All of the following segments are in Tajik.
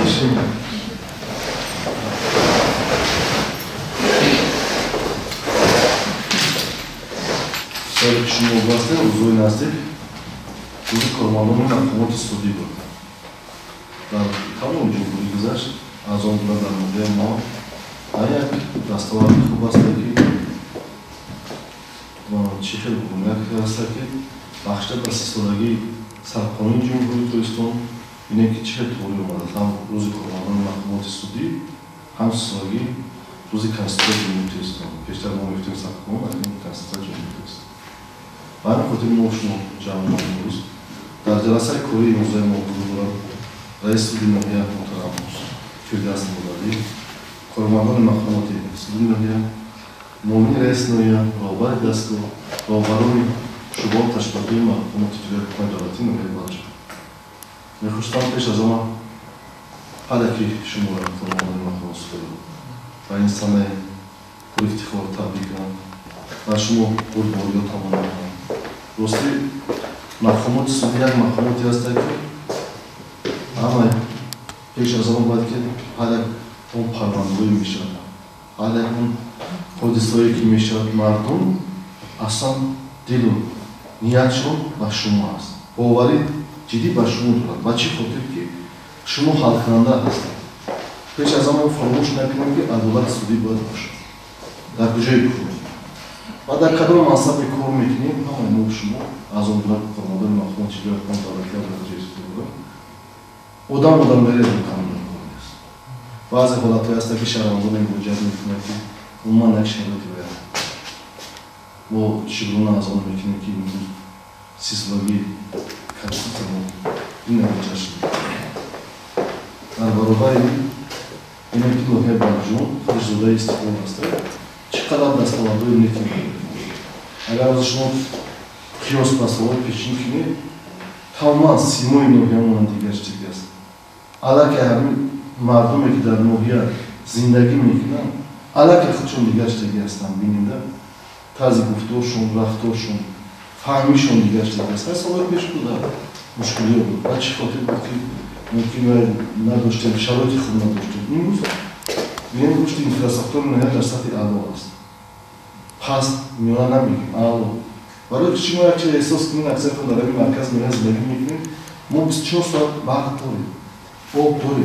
şimdi. Sonra kişinin olması uzun nasip. Buzi kormanlığının akımat istediği bu. Tamam mı Cumhuriyet güzel? Az onlardan mutluyum ama ayak rastaları kubastaki çifir bulunmak kıyasaki başta da sıslagi sarkonun Cumhuriyet Öztürk'ün yine ki çifir oluyor. Tam Buzi kormanlığının akımat istediği ham sıslagi Buzi Konstitusiya Cumhuriyet Öztürk'ün. Peşter bu müftün sarkonun akımat Konstitusiya Cumhuriyet Öztürk'ün. Ben kutunu hoşunu canlandırıyoruz. Darcalasay Kore'yi uzayım olduğunu Reis Sudinahı'ya muhtaramız. Firdevs'in burada değil. Korumaların mahkamati Sudinahı'ya, Mumin Reis Nahı'ya, Ravbari Dasko, Ravbaroni, Şubat Taşbadı'yı mahkamati Tücret Macalat'ın öyle var. Mekuştan peş o zaman halaki şumura korumaların mahkamati söylüyor. Ve insana bu iftikar tabi ki başımı burboruyor tamamen. Dosti mahkamati Sudinah mahkamati yazdığı ama peş o zaman var ki hala on parmağını mişat, hala on kodisoyu ki mişat mardum, aslan dilum, niyatçım başımaz. O vari ciddi başımı durar. Başı fotur ki şumu halkında hasta. Peş o zaman formuş naklen ki adulat sudi barmış. Dar gücey kurum. Vada kadro masabı kurum ekneyim ama ne şumu az ondan formadan mahkum çiziyor kontrolükler vereceğiz diyorlar. Odan verelim kanunu koyuyoruz. Bazı holatlarında bir şarabında mücadele etmekte umman ekşerlik veya bu şivruna azalım ekmek gibi sislagi kaçtıklarını yine yapacağız. Barobari yine bir lohe barjun, hırzulda istiklolası çıkaran dastalarda ümmetin. Eğer o şunu kiosk basalı peşinkini tamamen simoyunu yanına gerçekleştirdi. Alake hami mardum ekidar nuhiya zindagi mekina alake xıçun gerçekleştirdi bininde tazi guftoşun, raftoşun, fahmişun gerçekleştirdi. Sonra peş bu da müşkül yok. Açık otel ki mümkün ve nadoşten şaroti xırna doşten. Nimuz benim uçtu infrastrukturu ne kadar satı alı olası. Pas milanamik alı. Varı küçük olarak esas günün akser konulara bir merkez mekinin mu biz çok saat bağlı oluyor. O doğru.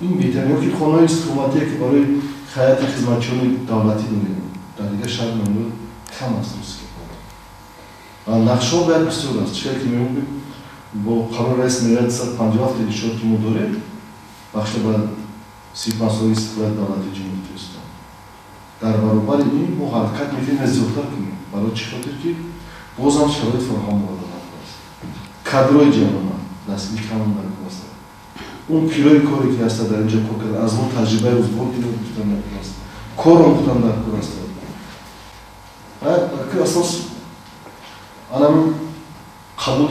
İn biter yok ki konuyu sıkıntı ki böyle hayatı hizmetçini devleti duruyor. Dalga şartlarını kamasınız ki. Nakşo bir istiyoruz. Çıkar ki mümkün bu karar resmiyet sat Panjab dedi şu ki müdüre başta ben Sipansori istiklal devleti cumhuriyeti. Dar barobari in bu hareket metin nezihler ki baro çıkıyor ki bozan şerait forham olarak kadroy canına nasıl kanunlar koysa. Un kiloy koy ki hasta derece kokar az bu tecrübe uzman gibi tutanlar koysa. Korum tutanlar koysa. Ki asas anamın kabul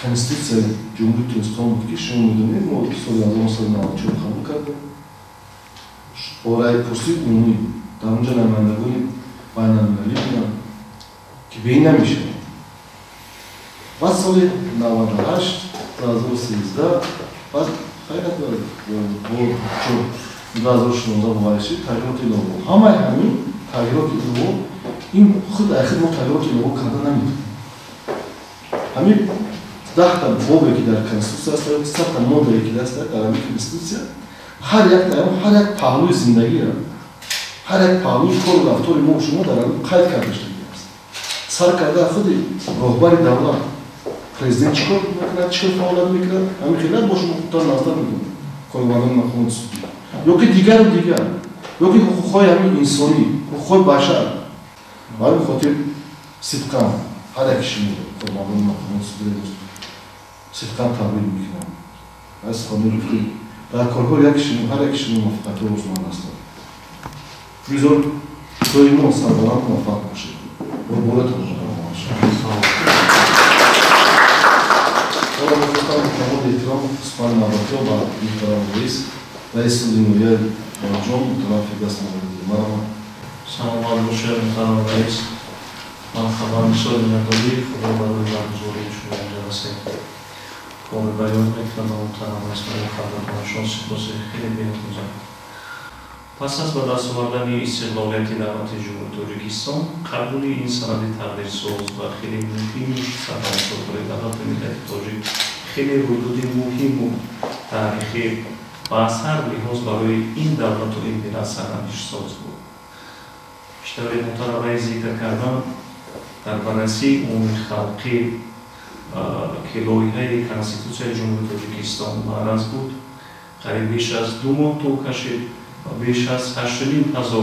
Konstitusiya Cumhuriyet Öztürk'ün şunu müdürü mu soruyor sonra çok kabul kaldı. Orayı pursuit ünlü. Daha önce hemen de bu bayanlarıyla ki beğenmemiş. Bazı soru navadaş razı da baz hayat var. Bu çok razı şundan bu işi tayyip ediyor. Ama yani tayyip ediyor. İn xud axir bu tayyip ediyor kadına mı? Hani daha da bu belki konstitusya sırta moda eklerse Arabik konstitusya her yak pahalı zindagi ya. Her yak pahalı kol raftori moşunu da kayıt kardeşlik yapsın. Sarkarda xudi rohbari davlat prezident çıkıyor, ne çıkıyor falan mikrar. Amikler boşuna tutan nazlar mı? Koymanın mahkumunu tutuyor. Yok ki diğer. Yok ki hukukoy hani insani, hukukoy başar. Var mı hotel sitkan? Her yak işini koymanın mahkumunu tutuyor. Sitkan tabi mikrar. Az konulu ki daha korku yak işini, her yak işini muvaffakatı olsun anasını. Biz o doyumu sağlanan muvaffak bir şey. Bu böyle tanıştılar. Oramızda kamu ihtiram Osmanlı Nabatı olan ihtiramdayız. Reis Sudinahı'ya Barjun, muhtemelen Firdevs'in olabilir. Merhaba. Sağ olun, Müşer Muhtemelen Reis. Merhaba, Müşer Muhtemelen Reis. Merhaba, Müşer Muhtemelen Reis. بیان میکنم محترم است و مخالفانشون سپاس خیلی بیاموزم. پس از به دست آوردن استقلالیت دولت جمهوری تاجیکستان قبول این سند تغییرساز و خیلی مهم سرمایه‌گذاری برای دولت ملت تاجیک خیلی رویداد مهم و تاریخی و از هر لحاظ برای این دولت و این ملت سرنوشت‌ساز بود. بیشتر محترم رئیس ذکر کردن در بررسی عمومی خلقی که لایحه کنستیتوسیای جمهوری تاجیکستان معرض بود قریب بیش از 2 ماه طول کشید و بیش از 8,500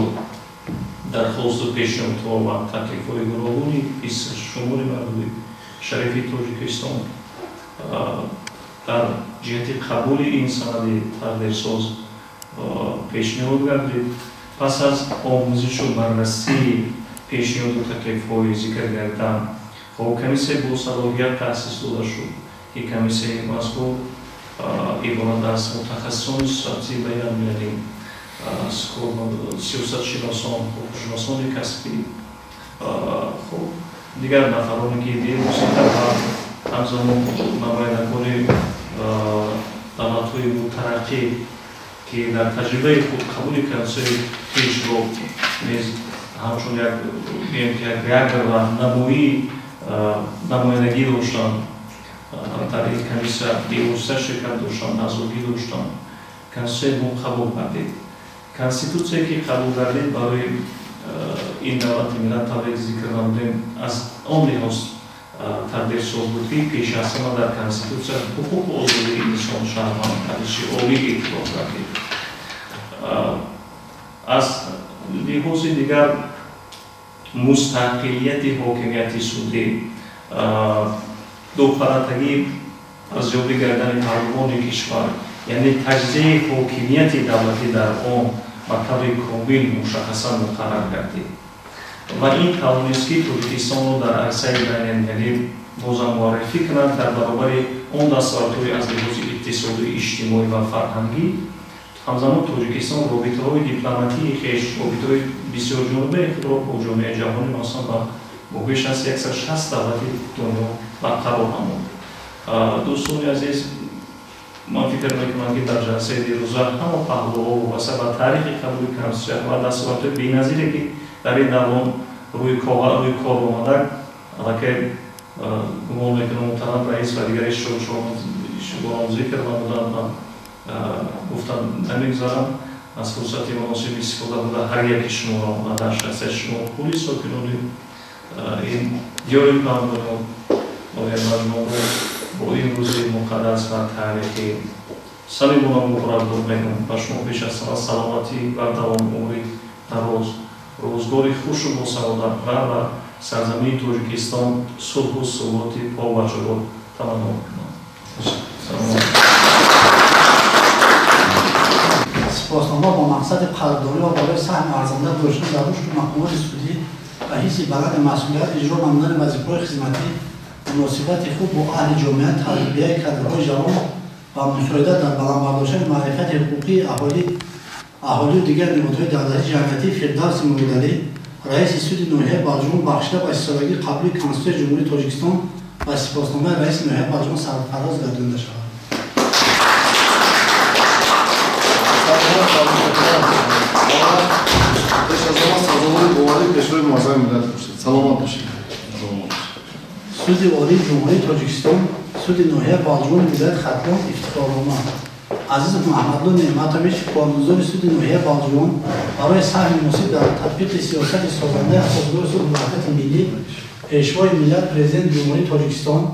درخواست و پیشنهادها و تکلیف‌های گوناگونی پیش شمار مردم شریف تاجیکستان در جهت قبول این سند تغییرساز پیشنهاد گردید. پس از آموزش و بررسی پیشنهاد و تکلیف‌های ذکر گردیدن کمیسیه با صلاحیت تأسیس داده شد. این کمیسیه مذکور عبارت از متخصصان سیاسی بیان می‌دهیم سیاست شناسان، حقوق‌شناسان کسبی دیگر نفرانی که دیگر موسیقی و همزمان نمایندگان دولت‌های مترقی که در تجربه خود قبول کنسای پیش رو نیز همچون یک و نمایندگی داشتن در این کمیسیه دیوسته شرکت داشتن، نزدیکی داشتن. کنسیل قبول کردید. کنستیتوسیایی که قبول کردید برای این دولت ملت طبق ذکر نمودیم از آن لحاظ تغییرساز بود که پیش از همه در کنستیتوسیای حقوق و آزادی انسان شهروند ارزش عالی اعتراف کردید. از لحاظ دیگر مستقلیت حاکمیت سودی دو پرتگی از یابی کردن پروان کشور یعنی تجزیه حاکمیت دولتی در آن مطلب کامل مشخصا مقرر کردید و این توانست که تاجیکستان رو در عرصه بین‌المللی بازم معرفی کنند در برابر آن دستاوردهای از لحاظ اقتصادی، اجتماعی و فرهنگی. همزمان تاجیکستان رابطه‌های دیپلماتیکی خویش رابطه‌های بسیار جانبه خود را با جامعه جهانی مثلا با بیش از 160 دولت دنیا برقرار نمود. دوستان عزیز، من فکر می‌کنم که در جلسه دیروز همه پهلوها و واسه با تاریخ قبول کنسیل و دستاوردهای بی‌نظیری که در این دوران روی کار آمده البته گمان می‌کنم محترم رئیس و دیگر شما ذکر نمودند گفتم نمیگذارم از فرصت مناسب استفاده بوده هر یک شما را در شخص شما پولیس و کنونی این دیاری کنم باید مجموع با این روزی مقدس و تاریخی صمیمانه مبارکباد میگم و شما پیش از سلامتی و دوام عمری دراز روزگاری خوش و با سعادت و سرزمین تاجیکستان صلح و ثبات پا و جلو تمنا میکنم. سپاسنامه با مقصد قدردانی و برای سهم ارزنده داشتن در رشد مقامات سودی و حس بلند مسئولیت اجرا نمودن وظیفه‌های خدمتی مناسبت خوب با اهل جامعه تربیت کادرهای جوان و مساعدت در بلندبرداشتن معرفت حقوقی اهالی و دیگر نهادهای دولتی جمعیتی فردوس موعودعلی رئیس سود ناحیه بلجوم بخشیده با 30 سالگی قبلی کنستیتوسیای جمهوری تاجیکستان و سپاسنامه رئیس ناحیه بلجوم سرفراز گردانده شود. سلامت باشید. سود عالی جمهوری تاجیکستان سود ناحیه بلجوم ولایت ختلان افتخارنامه عزیز محمدلو نعمتویچ قانونگذار سود ناحیه بلجوم برای سهم مناسب در تطبیق سیاست سازنده خودگذار سود وحدت ملی پیشوای ملت پرزیدنت جمهوری تاجیکستان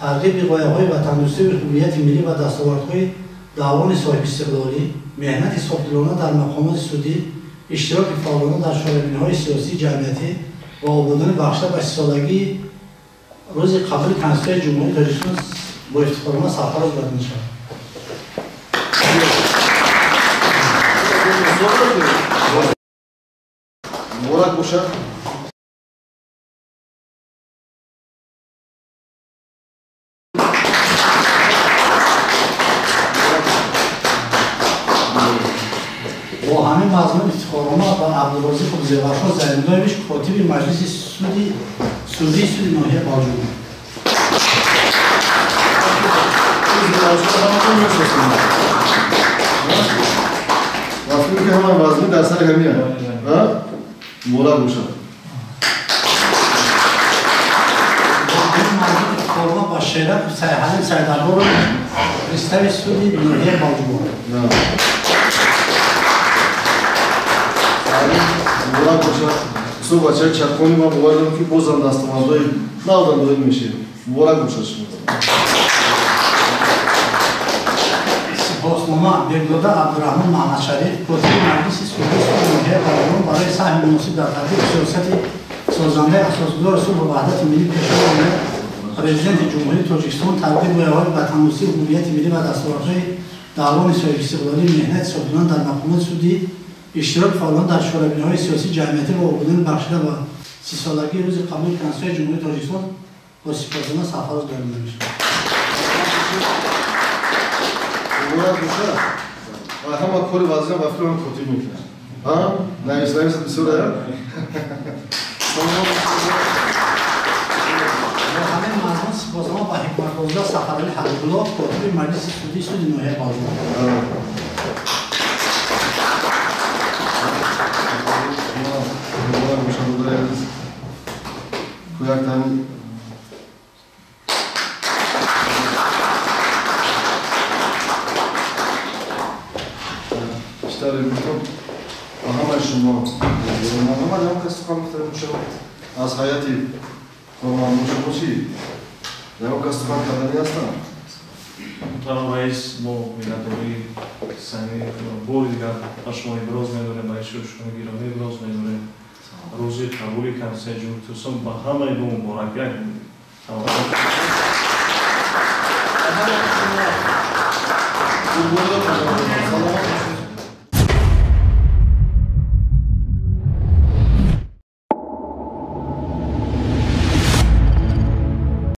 ترغیب غایه‌های وطن‌دوستی و هویت ملی و دستاوردهای دعوان صاحب استقلالی مهنت صافدلانه در مقامات سودی اشتراک فعالانه در شارع‌بینی‌های سیاسی جمعیتی و آبادان بخشیده به 30 سالگی روز قبول کنستیتوسیای جمهوری تاجیکستان با افتخارنامه سرفراز گردانده شود. مبارک باشد. با همین مضمون افتخارنامه و عبدالرازق زیورشاه زریندایویچ کاتب مجلس سودی ناحیه بلجوم وقتی که همه وزنی در سر همیه مولا گوشه فرما با شیرک سیحال سیدالور رستوی سودی نوحیه بالجوان مولا گوشه سو بچه چرکونی ما بواردم که بازم دستمازدوی نودن دوید میشه مولا گوشه شما سپاسنامه بگداده عبدالرحمن محمد شریف کتبی مجلس سودی نوحیه بالجوان برای سهم مناسب در تطبیق سیاست سازنده اساسگذار صلح و وحدت ملی پیشروی پرزیدنت جمهوری تاجیکستان تبدیل به اعلای وطن‌دوستی و هویت ملی و دستاوردهای دعوان سیاسی استقلالی مهنت صادران در مقامات سودی اشتراک فعالان در شورابی‌های سیاسی جمعیتی و عبودان بخشیده و 30 سالگی روز قبول کنسول جمهوری تاجیکستان با سپاسنامه سرفراز گردانده می‌شود. همه کاری وزیر و فیلم کتی میکنه ها نایس بسیاره همه مردم سپاسنامه با حکمت‌گزار سفرعلی حبیب‌الله کتبی مجلس سودی نوحیه بالجوان از حیاتی فرمان شما چی؟ نمو کستخان کردنی هستن؟ Muhtaram Rais, bu minnatdori sani bori digar ashmoni biroz medone ba ishurshoni gironi biroz medone rozi qabuli kan se jumtusom ba hamay bu muborak